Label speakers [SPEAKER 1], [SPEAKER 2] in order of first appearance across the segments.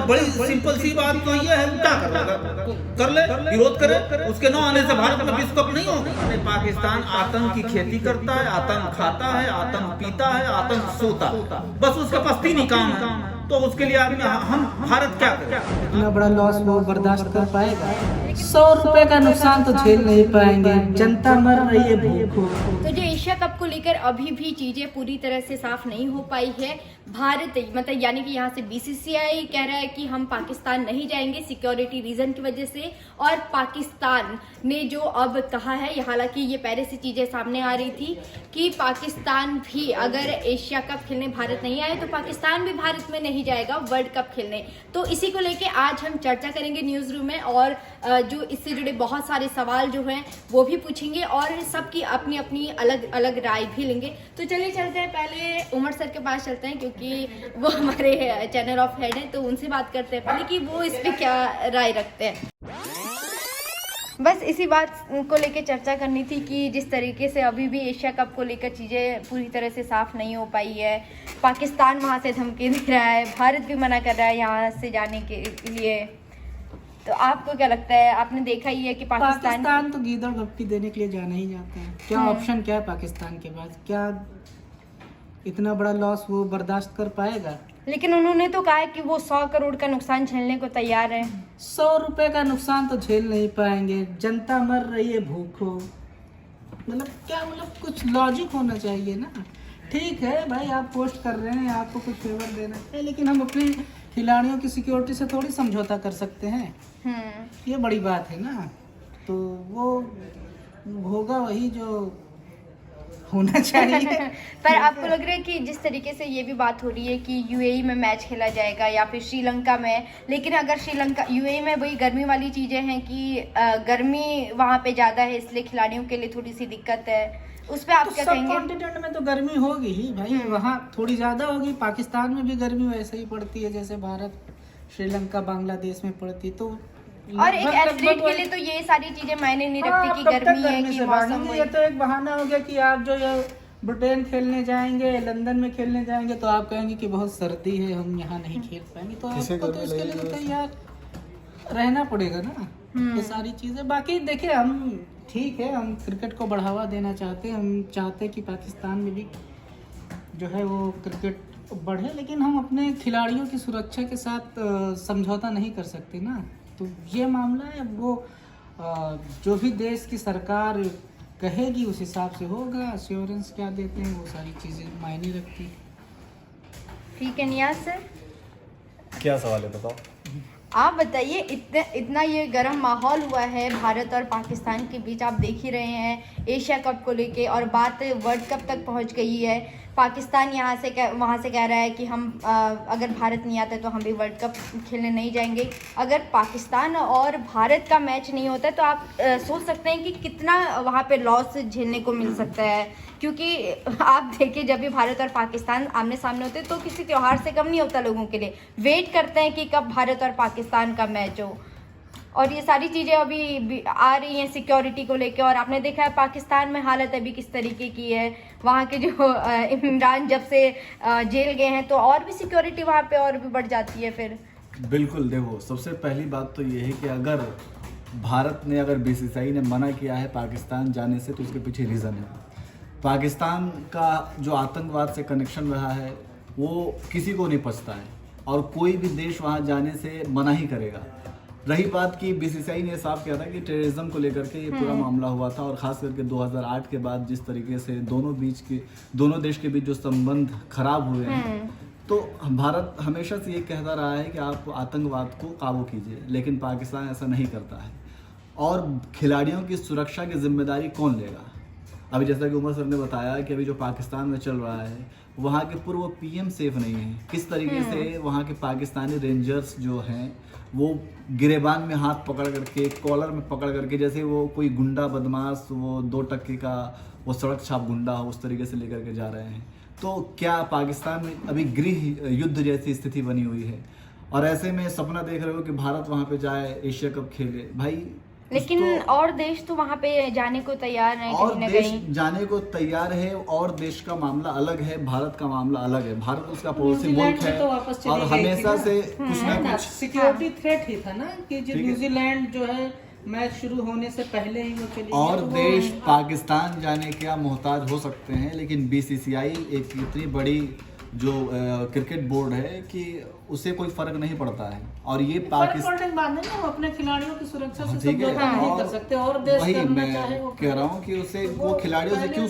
[SPEAKER 1] बड़ी सिंपल सी बात तो ये है, क्या कर ले, विरोध करे, उसके न आने से भारत में विश्व कप नहीं होगा। पाकिस्तान आतंक की खेती करता है, आतंक खाता है, आतंक पीता है, आतंक सोता, बस उसके पास तीन ही काम है। तो उसके लिए हम भारत क्या करें?
[SPEAKER 2] इतना बड़ा लॉस वो बर्दाश्त कर पाएगा? 100 रुपए का नुकसान तो झेल नहीं पाएंगे, जनता मर रही है भूख।
[SPEAKER 3] तो जो एशिया कप को लेकर अभी भी चीजें पूरी तरह से साफ नहीं हो पाई है। भारत मतलब यानी कि यहाँ से बीसीसीआई कह रहा है कि हम पाकिस्तान नहीं जाएंगे सिक्योरिटी रीजन की वजह से, और पाकिस्तान ने जो अब कहा है, हालांकि ये पहले से चीजें सामने आ रही थी कि पाकिस्तान भी अगर एशिया कप खेलने भारत नहीं आए तो पाकिस्तान भी भारत में नहीं जाएगा वर्ल्ड कप खेलने। तो इसी को लेके आज हम चर्चा करेंगे न्यूज रूम में, और जो इससे जुड़े बहुत सारे सवाल जो हैं वो भी पूछेंगे और सबकी अपनी अपनी अलग अलग राय भी लेंगे। तो चलिए चलते हैं, पहले उमर सर के पास चलते हैं क्योंकि वो हमारे चैनल ऑफ हेड हैं, तो उनसे बात करते हैं पहले कि वो इस पे क्या राय रखते हैं। बस इसी बात को लेकर चर्चा करनी थी कि जिस तरीके से अभी भी एशिया कप को लेकर चीज़ें पूरी तरह से साफ नहीं हो पाई है, पाकिस्तान वहाँ से धमकी दे रहा है, भारत भी मना कर रहा है यहाँ से जाने के लिए, तो आपको क्या लगता है? आपने देखा ही है कि पाकिस्तान
[SPEAKER 2] तो गीदड़ गप्पी देने के लिए जाना ही जाता है। क्या ऑप्शन क्या है पाकिस्तान के पास? क्या इतना बड़ा लॉस वो बर्दाश्त कर पाएगा?
[SPEAKER 3] लेकिन उन्होंने तो कहा है कि वो 100 करोड़ का नुकसान झेलने को तैयार है।
[SPEAKER 2] 100 रुपए का नुकसान तो झेल नहीं पाएंगे, जनता मर रही है भूखो। मतलब कुछ लॉजिक होना चाहिए ना। ठीक है भाई, आप पोस्ट कर रहे हैं, आपको कुछ फेवर देना है, लेकिन हम अपने खिलाड़ियों की सिक्योरिटी से थोड़ी समझौता कर सकते हैं। ये बड़ी बात है ना। तो वो होगा वही जो होना चाहिए।
[SPEAKER 3] पर आपको लग रहा है कि जिस तरीके से ये भी बात हो रही है कि यूएई में मैच खेला जाएगा या फिर श्रीलंका में, लेकिन अगर श्रीलंका यूएई में वही गर्मी वाली चीजें हैं कि गर्मी वहाँ पे ज्यादा है, इसलिए खिलाड़ियों के लिए थोड़ी सी दिक्कत है, उस पर आप क्या कहेंगे?
[SPEAKER 2] कॉन्टिनेंट में तो गर्मी होगी ही भाई, वहाँ थोड़ी ज्यादा होगी। पाकिस्तान में भी गर्मी वैसे ही पड़ती है जैसे भारत, श्रीलंका, बांग्लादेश में पड़ती। तो
[SPEAKER 3] और एक एथलीट के लिए तो ये सारी चीजें मायने नहीं रखती कि गर्मी है कि मौसम।
[SPEAKER 2] ये तो एक बहाना हो गया कि आप जो ये ब्रिटेन खेलने जाएंगे, लंदन में खेलने जाएंगे, तो आप कहेंगे कि बहुत सर्दी है, हम यहाँ नहीं खेल पाएंगे। तो आपको तो इसके लिए तैयार रहना पड़ेगा ना। ये सारी चीजें बाकी देखिए, हम ठीक है, हम क्रिकेट को बढ़ावा देना चाहते हैं, हम चाहते हैं कि पाकिस्तान में भी जो है वो क्रिकेट बढ़े, लेकिन हम अपने खिलाड़ियों की सुरक्षा के साथ समझौता नहीं कर सकते ना। तो ये मामला है, वो जो भी देश की सरकार कहेगी उस हिसाब से होगा। एश्योरेंस क्या देते हैं, वो सारी चीज़ें मायने रखती।
[SPEAKER 3] ठीक है नियाज सर,
[SPEAKER 4] क्या सवाल है बताओ।
[SPEAKER 3] आप बताइए, इतना ये गर्म माहौल हुआ है भारत और पाकिस्तान के बीच, आप देख ही रहे हैं एशिया कप को लेके, और बात वर्ल्ड कप तक पहुंच गई है। पाकिस्तान वहाँ से कह रहा है कि हम अगर भारत नहीं आता तो हम भी वर्ल्ड कप खेलने नहीं जाएंगे। अगर पाकिस्तान और भारत का मैच नहीं होता है तो आप सोच सकते हैं कि कितना वहाँ पे लॉस झेलने को मिल सकता है, क्योंकि आप देखिए जब भी भारत और पाकिस्तान आमने सामने होते हैं तो किसी त्यौहार से कम नहीं होता लोगों के लिए, वेट करते हैं कि कब भारत और पाकिस्तान का मैच हो। और ये सारी चीज़ें अभी आ रही हैं सिक्योरिटी को लेकर, और आपने देखा है पाकिस्तान में हालत अभी किस तरीके की है। वहाँ के जो इमरान जब से जेल गए हैं तो और भी सिक्योरिटी वहाँ पे और भी बढ़ जाती है फिर।
[SPEAKER 4] बिल्कुल, देखो सबसे पहली बात तो ये है कि अगर भारत ने, अगर बीसीसीआई ने मना किया है पाकिस्तान जाने से, तो उसके पीछे रीज़न है। पाकिस्तान का जो आतंकवाद से कनेक्शन रहा है वो किसी को नहीं पचता है, और कोई भी देश वहाँ जाने से मना ही करेगा। रही बात कि बीसीसीआई ने साफ किया था कि टेररिज्म को लेकर के ये पूरा मामला हुआ था, और ख़ास करके 2008 के बाद जिस तरीके से दोनों देश के बीच जो संबंध खराब हुए हैं, तो भारत हमेशा से ये कहता रहा है कि आप आतंकवाद को काबू कीजिए, लेकिन पाकिस्तान ऐसा नहीं करता है। और खिलाड़ियों की सुरक्षा की जिम्मेदारी कौन लेगा? अभी जैसा कि उमर सर ने बताया कि अभी जो पाकिस्तान में चल रहा है, वहाँ के पूर्व पीएम सेफ नहीं है। किस तरीके से वहाँ के पाकिस्तानी रेंजर्स जो हैं वो गिरेबान में हाथ पकड़ करके, कॉलर में पकड़ करके, जैसे वो कोई गुंडा बदमाश, वो 2 टक्के का वो सड़क छाप गुंडा हो, उस तरीके से लेकर के जा रहे हैं। तो क्या पाकिस्तान में अभी गृह युद्ध जैसी स्थिति बनी हुई है, और ऐसे में सपना देख रहे हो कि भारत वहाँ पे जाए, एशिया कप खेले? भाई
[SPEAKER 3] लेकिन और देश तो वहाँ पे जाने को तैयार है
[SPEAKER 4] और
[SPEAKER 3] कहीं न
[SPEAKER 4] देश
[SPEAKER 3] कहीं।
[SPEAKER 4] जाने को तैयार है, और देश का मामला अलग है, भारत का मामला अलग है। भारत उसका पड़ोसी
[SPEAKER 2] न्यूजीलैंड
[SPEAKER 4] मुल्क
[SPEAKER 2] में
[SPEAKER 4] है
[SPEAKER 2] तो वापस चली
[SPEAKER 4] और
[SPEAKER 2] गई थी
[SPEAKER 4] हमेशा
[SPEAKER 2] ना।
[SPEAKER 4] से कुछ ना कुछ
[SPEAKER 2] सिक्योरिटी थ्रेट ही था ना कि जो
[SPEAKER 4] ठीक है।
[SPEAKER 2] न्यूजीलैंड जो है मैच शुरू होने से पहले ही वो चली गई,
[SPEAKER 4] और
[SPEAKER 2] तो वो-
[SPEAKER 4] देश पाकिस्तान जाने के मोहताज हो सकते हैं, लेकिन बीसीसीआई एक इतनी बड़ी जो क्रिकेट बोर्ड है कि उसे कोई फर्क नहीं पड़ता है। और ये
[SPEAKER 2] फर्क
[SPEAKER 4] पाकिस्तान,
[SPEAKER 2] पड़ने के बाद में ना वो अपने खिलाड़ियों की सुरक्षा से
[SPEAKER 4] ठीक है,
[SPEAKER 2] समझौता नहीं
[SPEAKER 4] और
[SPEAKER 2] कर सकते, और देश
[SPEAKER 4] वही
[SPEAKER 2] करना चाहे
[SPEAKER 4] मैं
[SPEAKER 2] वो
[SPEAKER 4] कह रहा हूँ कि उसे
[SPEAKER 2] तो
[SPEAKER 4] वो खिलाड़ियों से
[SPEAKER 2] पहले-
[SPEAKER 4] क्यों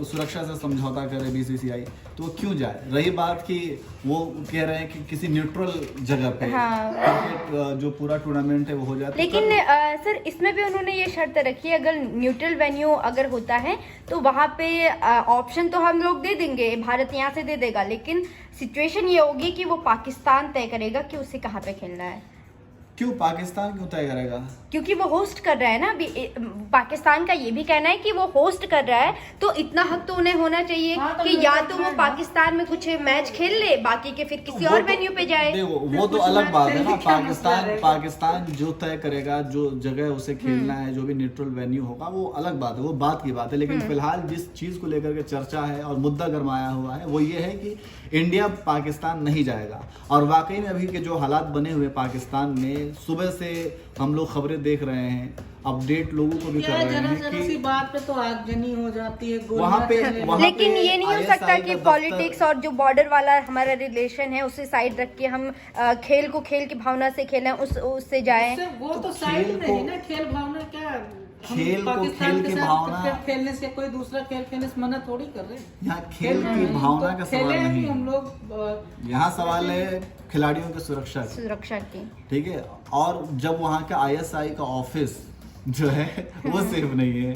[SPEAKER 4] सुरक्षा से समझौता करे बीसीसीआई, तो वो क्यों जाए। रही बात कि वो कह रहे हैं कि किसी न्यूट्रल जगह पे
[SPEAKER 3] हाँ।
[SPEAKER 4] क्रिकेट जो पूरा टूर्नामेंट है वो हो जाए, तो
[SPEAKER 3] लेकिन
[SPEAKER 4] कर-
[SPEAKER 3] सर इसमें भी उन्होंने ये शर्त रखी है, अगर न्यूट्रल वेन्यू अगर होता है तो वहाँ पे ऑप्शन तो हम लोग दे देंगे, भारत यहाँ से दे देगा, लेकिन सिचुएशन ये होगी कि वो पाकिस्तान तय करेगा कि उसे कहाँ पे खेलना है।
[SPEAKER 4] क्यों पाकिस्तान क्यों तय करेगा?
[SPEAKER 3] क्योंकि वो होस्ट कर रहा है ना अभी। पाकिस्तान का ये भी कहना है कि वो होस्ट कर रहा है, तो इतना हक तो उन्हें होना चाहिए
[SPEAKER 2] हाँ, तो
[SPEAKER 3] कि या
[SPEAKER 2] मेरा
[SPEAKER 3] तो
[SPEAKER 2] कहना
[SPEAKER 3] वो
[SPEAKER 2] है।
[SPEAKER 3] पाकिस्तान में कुछ मैच खेल ले, बाकी के फिर किसी
[SPEAKER 4] वो
[SPEAKER 3] और
[SPEAKER 4] तो-
[SPEAKER 3] वेन्यू पे जाए।
[SPEAKER 4] देखो वो तो
[SPEAKER 2] कुछ
[SPEAKER 4] अलग
[SPEAKER 2] मैच
[SPEAKER 4] बात है
[SPEAKER 2] खेलने
[SPEAKER 4] ना।
[SPEAKER 2] का मसला रहेगा।
[SPEAKER 4] पाकिस्तान जो तय करेगा, जो जगह उसे खेलना है, जो भी न्यूट्रल वेन्यू होगा, वो अलग बात है, वो बात की बात है। लेकिन फिलहाल जिस चीज को लेकर के चर्चा है और मुद्दा गरमाया हुआ है वो ये है कि इंडिया पाकिस्तान नहीं जाएगा। और वाकई में अभी के जो हालात बने हुए पाकिस्तान में, सुबह से हम लोग खबरें देख रहे हैं, अपडेट लोगों को भी कर
[SPEAKER 2] क्या
[SPEAKER 4] रहे
[SPEAKER 2] जरा
[SPEAKER 4] हैं
[SPEAKER 2] जरा सी
[SPEAKER 4] कि
[SPEAKER 2] बात पे तो आगजनी हो जाती है,
[SPEAKER 4] वहाँ पे-
[SPEAKER 2] गोलियां
[SPEAKER 4] वहाँ
[SPEAKER 3] लेकिन
[SPEAKER 4] पे
[SPEAKER 3] ये नहीं हो
[SPEAKER 4] ISI
[SPEAKER 3] सकता
[SPEAKER 4] का
[SPEAKER 3] कि
[SPEAKER 4] दफ्तर-
[SPEAKER 3] पॉलिटिक्स और जो बॉर्डर वाला हमारा रिलेशन है उसे साइड रख के हम खेल को खेल की भावना से खेलें, उससे जाएं।
[SPEAKER 2] उससे वो
[SPEAKER 4] तो
[SPEAKER 2] तो साइड
[SPEAKER 4] खेल
[SPEAKER 2] में
[SPEAKER 4] को-
[SPEAKER 2] ही ना, खेल भावना क्या, हम
[SPEAKER 4] खेल को
[SPEAKER 2] पाकिस्तान
[SPEAKER 4] खेल
[SPEAKER 2] के
[SPEAKER 4] की
[SPEAKER 2] साथ
[SPEAKER 4] भावना-
[SPEAKER 2] क्रिकेट खेलने से कोई दूसरा खेल खेलने से मना थोड़ी कर रहे हैं।
[SPEAKER 4] यहाँ खेल की
[SPEAKER 2] तो
[SPEAKER 4] भावना का सवाल
[SPEAKER 2] खेले
[SPEAKER 4] नहीं
[SPEAKER 2] भी
[SPEAKER 4] है।
[SPEAKER 2] हम लोग
[SPEAKER 4] यहाँ सवाल है खिलाड़ियों की सुरक्षा की।
[SPEAKER 3] सुरक्षा की।
[SPEAKER 4] ठीक है, और जब वहाँ का ISI का ऑफिस जो है वो सेफ नहीं है,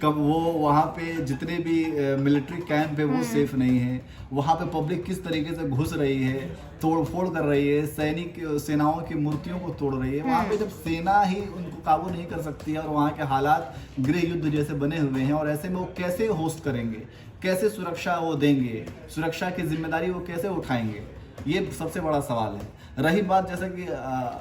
[SPEAKER 4] कब वो वहाँ पे जितने भी मिलिट्री कैंप है वो सेफ नहीं है, वहाँ पे पब्लिक किस तरीके से घुस रही है, तोड़ फोड़ कर रही है, सेनाओं की मूर्तियों को तोड़ रही है। वहाँ पे जब सेना ही उनको काबू नहीं कर सकती है और वहाँ के हालात गृह युद्ध जैसे बने हुए हैं, और ऐसे में वो कैसे होस्ट करेंगे, कैसे सुरक्षा वो देंगे, सुरक्षा की जिम्मेदारी वो कैसे उठाएंगे, ये सबसे बड़ा सवाल है। रही बात जैसा कि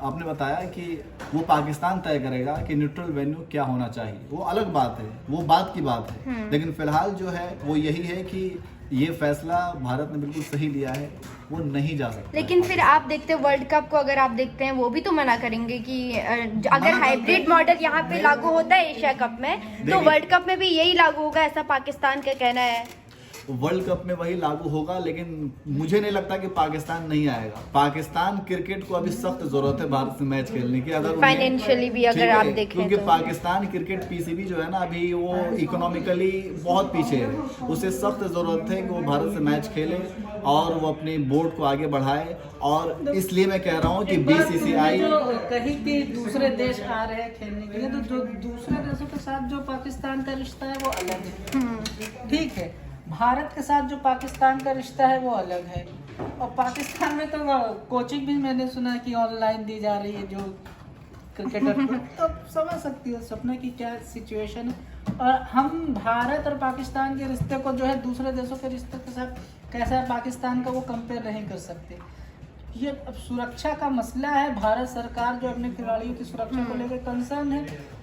[SPEAKER 4] आपने बताया कि वो पाकिस्तान तय करेगा कि न्यूट्रल वेन्यू क्या होना चाहिए, वो अलग बात है, वो बात की बात है। लेकिन फिलहाल जो है वो यही है कि ये फैसला भारत ने बिल्कुल सही लिया है, वो नहीं जा सकता।
[SPEAKER 3] लेकिन फिर आप देखते हैं वर्ल्ड कप को, अगर आप देखते हैं वो भी तो मना करेंगे कि अगर
[SPEAKER 4] मना
[SPEAKER 3] हाइब्रिड
[SPEAKER 4] करते-
[SPEAKER 3] मॉडल यहाँ पे लागू होता है एशिया कप में, तो
[SPEAKER 4] देखिए-
[SPEAKER 3] वर्ल्ड कप में भी यही लागू होगा, ऐसा पाकिस्तान का कहना है।
[SPEAKER 4] वर्ल्ड कप में वही लागू होगा, लेकिन मुझे नहीं लगता कि पाकिस्तान नहीं आएगा। पाकिस्तान क्रिकेट को अभी सख्त जरूरत है भारत से मैच खेलने की, अगर उन्हें-
[SPEAKER 3] फाइनेंशियली भी अगर
[SPEAKER 4] ठीक है,
[SPEAKER 3] आप देखें
[SPEAKER 4] क्योंकि
[SPEAKER 3] तो।
[SPEAKER 4] पाकिस्तान क्रिकेट PCB जो है ना अभी वो इकोनॉमिकली बहुत पीछे है, उसे सख्त जरूरत है कि वो भारत से मैच खेले और वो अपने बोर्ड को आगे बढ़ाए। और इसलिए मैं कह रहा हूँ कि
[SPEAKER 2] एक बात
[SPEAKER 4] BCCI
[SPEAKER 2] तुमने जो कही कि दूसरे देश आ रहे हैं खेलने के लिए, तो जो दूसरे देशों के साथ जो पाकिस्तान का रिश्ता है वो अलग है, ठीक है। भारत के साथ जो पाकिस्तान का रिश्ता है वो अलग है। और पाकिस्तान में तो कोचिंग भी मैंने सुना कि ऑनलाइन दी जा रही है जो क्रिकेटर को, तो समझ सकती हो सपना की क्या सिचुएशन है। और हम भारत और पाकिस्तान के रिश्ते को जो है दूसरे देशों के रिश्ते के साथ कैसा है पाकिस्तान का, वो कंपेयर नहीं कर सकते। ये अब सुरक्षा का मसला है, भारत सरकार जो अपने खिलाड़ियों की सुरक्षा को लेकर कंसर्न है,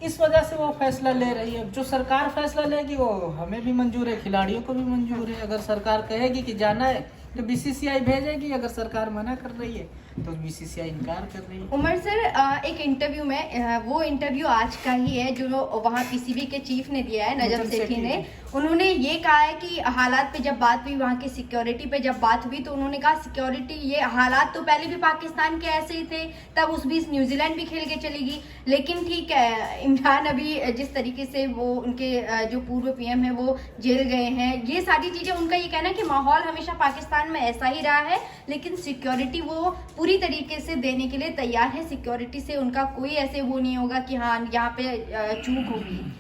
[SPEAKER 2] इस वजह से वो फैसला ले रही है। जो सरकार फैसला लेगी वो हमें भी मंजूर है, खिलाड़ियों को भी मंजूर है। अगर सरकार कहेगी कि जाना है तो BCCI भेजेगी, अगर सरकार मना कर रही है तो BCCI इनकार कर रही है।
[SPEAKER 3] उमर सर, एक इंटरव्यू में, वो इंटरव्यू आज का ही है जो वहाँ PCB के चीफ ने दिया है, नजम सेठी ने। उन्होंने ये कहा है कि हालात पे जब बात हुई, वहाँ की सिक्योरिटी पे जब बात हुई, तो उन्होंने कहा सिक्योरिटी, ये हालात तो पहले भी पाकिस्तान के ऐसे ही थे, तब उस बीच न्यूजीलैंड भी खेल के चलेगी। लेकिन ठीक है, इमरान अभी जिस तरीके से वो उनके जो पूर्व PM है वो जेल गए हैं, ये सारी चीज़ें, उनका ये कहना है कि माहौल हमेशा पाकिस्तान में ऐसा ही रहा है, लेकिन सिक्योरिटी वो पूरी तरीके से देने के लिए तैयार है। सिक्योरिटी से उनका कोई ऐसे वो नहीं होगा कि हाँ यहाँ पे चूक होगी।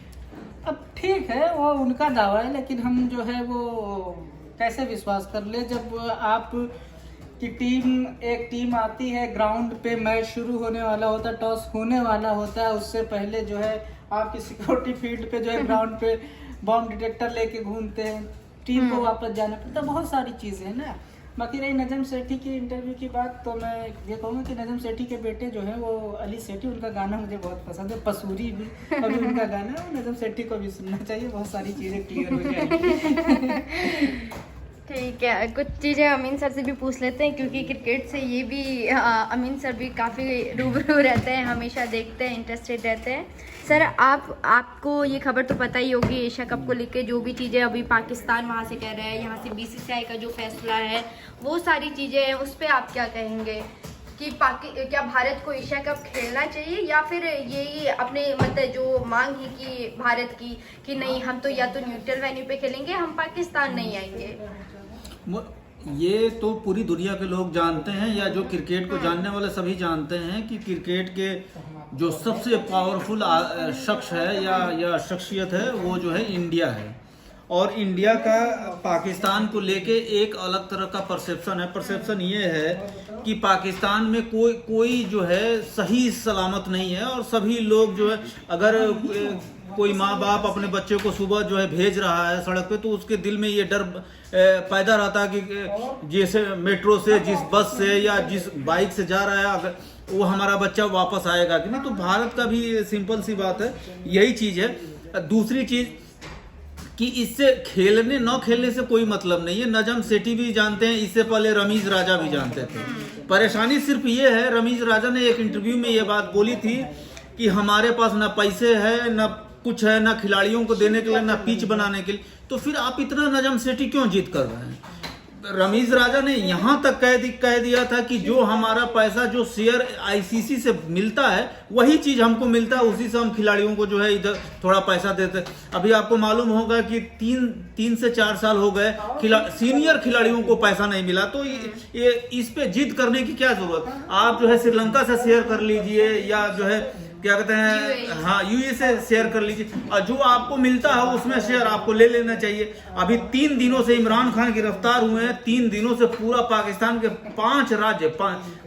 [SPEAKER 2] अब ठीक है, वो उनका दावा है, लेकिन हम जो है वो कैसे विश्वास कर ले जब आप की एक टीम आती है, ग्राउंड पे मैच शुरू होने वाला होता है, टॉस होने वाला होता है, उससे पहले जो है आपकी सिक्योरिटी फील्ड पे जो है ग्राउंड पे बॉम्ब डिटेक्टर लेके घूमते हैं, टीम को वापस जाना पड़ता है, बहुत सारी चीजें हैं ना। बाकी रही नजम सेठी की इंटरव्यू की बात, तो मैं ये कहूँगा कि नजम सेठी के बेटे जो है वो अली सेठी, उनका गाना मुझे बहुत पसंद है, पसूरी भी अभी उनका गाना है, नजम सेठी को भी सुनना चाहिए, बहुत सारी चीज़ें क्लियर हो जाएंगी।
[SPEAKER 3] ठीक है, कुछ चीज़ें अमीन सर से भी पूछ लेते हैं, क्योंकि क्रिकेट से ये भी अमीन सर भी काफ़ी रूबरू रहते हैं, हमेशा देखते हैं, इंटरेस्टेड रहते हैं। सर आपको ये खबर तो पता ही होगी, एशिया कप को लेके जो भी चीज़ें अभी पाकिस्तान वहाँ से कह रहा है, यहाँ से बीसीसीआई का जो फैसला है, वो सारी चीज़ें हैं, उस पर आप क्या कहेंगे कि क्या भारत को एशिया कप खेलना चाहिए, या फिर यही अपने मतलब जो मांग है कि भारत की कि नहीं हम तो या तो न्यूट्रल वेन्यू पे खेलेंगे, हम पाकिस्तान नहीं आएंगे?
[SPEAKER 1] ये तो पूरी दुनिया के लोग जानते हैं, या जो क्रिकेट को जानने वाले सभी जानते हैं कि क्रिकेट के जो सबसे पावरफुल शख्स है या शख्सियत है वो जो है इंडिया है। और इंडिया का पाकिस्तान को लेके एक अलग तरह का परसेप्शन है। परसेप्शन ये है कि पाकिस्तान में कोई जो है सही सलामत नहीं है, और सभी लोग जो है, अगर कोई माँ बाप अपने बच्चे को सुबह जो है भेज रहा है सड़क पे, तो उसके दिल में ये डर पैदा रहता है कि जैसे मेट्रो से, जिस बस से या जिस बाइक से जा रहा है, अगर वो हमारा बच्चा वापस आएगा कि नहीं। तो भारत का भी सिंपल सी बात है, यही चीज़ है। दूसरी चीज़ कि इससे खेलने न खेलने से कोई मतलब नहीं है। नजम सेठी भी जानते हैं, इससे पहले रमीज राजा भी जानते थे। परेशानी सिर्फ ये है, रमीज राजा ने एक इंटरव्यू में ये बात बोली थी कि हमारे पास ना पैसे है, ना कुछ है, ना खिलाड़ियों को देने के लिए, ना पिच बनाने के लिए। तो फिर आप इतना नजम सेठी क्यों जिद कर रहे हैं? रमीज राजा ने यहाँ तक कह दिया था कि जो हमारा पैसा जो शेयर आईसीसी से मिलता है वही चीज हमको मिलता है, उसी से हम खिलाड़ियों को जो है इधर थोड़ा पैसा देते हैं। अभी आपको मालूम होगा कि 3 से 4 साल हो गए सीनियर खिलाड़ियों को पैसा नहीं मिला। तो ये इस पे जिद करने की क्या जरूरत? आप जो है श्रीलंका से शेयर कर लीजिए, या जो है क्या कहते हैं, हाँ यूए से शेयर कर लीजिए, और जो आपको मिलता है उसमें शेयर आपको ले लेना चाहिए। अभी 3 दिनों से इमरान खान गिरफ्तार हुए हैं, 3 दिनों से पूरा पाकिस्तान के 5 राज्य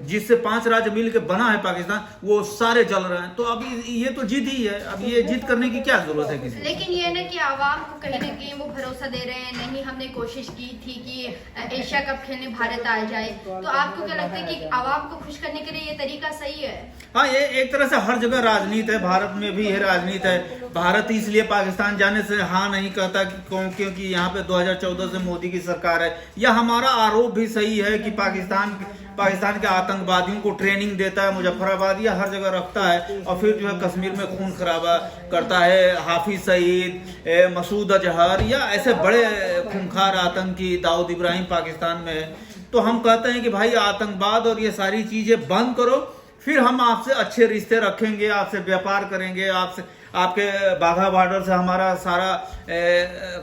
[SPEAKER 1] जिससे 5 राज्य मिल के बना है पाकिस्तान, वो सारे जल रहे हैं। तो अब ये तो जिद ही है, अब ये जिद करने की क्या जरूरत है किसी?
[SPEAKER 3] लेकिन ये ना कि आवाम को कहीं ना कहीं वो भरोसा दे रहे हैं, नहीं हमने कोशिश की थी कि एशिया कप खेलने भारत आ जाए। तो आपको क्या लगता है कि आवाम को खुश करने के लिए ये तरीका सही है?
[SPEAKER 1] हाँ, ये एक तरह से हर जगह राजनीति है, भारत में भी है राजनीति है। भारत इसलिए पाकिस्तान जाने से हाँ नहीं कहता क्योंकि यहाँ पे 2014 से मोदी की सरकार है। या हमारा आरोप भी सही है कि पाकिस्तान के आतंकवादियों को ट्रेनिंग देता है, मुजफ्फराबाद या हर जगह रखता है, और फिर जो है कश्मीर में खून खराबा करता है। हाफिज सईद, मसूद अजहर या ऐसे बड़े खूंखार आतंकी, दाऊद इब्राहिम पाकिस्तान में है। तो हम कहते हैं कि भाई आतंकवाद और ये सारी चीजें बंद करो, फिर हम आपसे अच्छे रिश्ते रखेंगे, आपसे व्यापार करेंगे, आपके बाघा बॉर्डर से हमारा सारा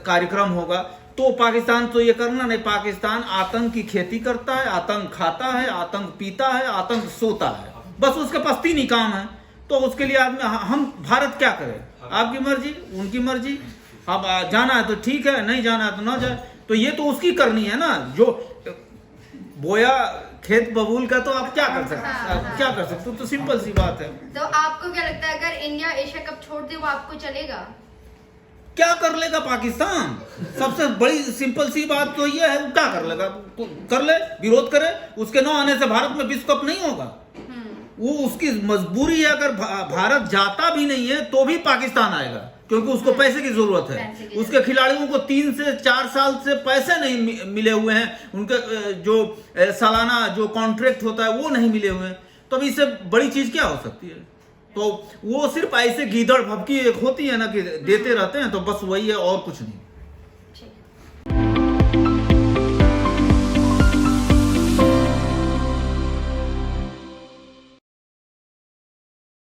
[SPEAKER 1] कार्यक्रम होगा। तो पाकिस्तान तो ये करना नहीं। पाकिस्तान आतंक की खेती करता है, आतंक खाता है, आतंक पीता है, आतंक सोता है, बस उसके पास 3 ही काम है। तो उसके लिए हम भारत क्या करें? आपकी मर्जी, उनकी मर्जी। अब जाना है तो ठीक है, नहीं जाना है तो ना जाए। तो ये तो उसकी करनी है ना, जो बोया खेत बबूल का, तो आप क्या कर सकते हैं? क्या कर सकते? तो सिंपल सी बात है।
[SPEAKER 3] तो आपको क्या लगता है अगर इंडिया एशिया कप छोड़ दे वो आपको चलेगा?
[SPEAKER 1] क्या कर लेगा पाकिस्तान? सबसे बड़ी सिंपल सी बात तो ये है, क्या कर लेगा? तो कर ले, विरोध करे, उसके न आने से भारत में विश्व कप नहीं होगा। वो उसकी मजबूरी है। अगर भारत जाता भी नहीं है तो भी पाकिस्तान आएगा, क्योंकि उसको पैसे की जरूरत है। उसके खिलाड़ियों को 3 से 4 साल से पैसे नहीं मिले हुए हैं, उनके जो सालाना जो कॉन्ट्रैक्ट होता है वो नहीं मिले हुए हैं। तो अब इससे बड़ी चीज क्या हो सकती है? तो वो सिर्फ ऐसे गीदड़ भभकी एक होती है ना कि देते रहते हैं, तो बस वही है और कुछ नहीं।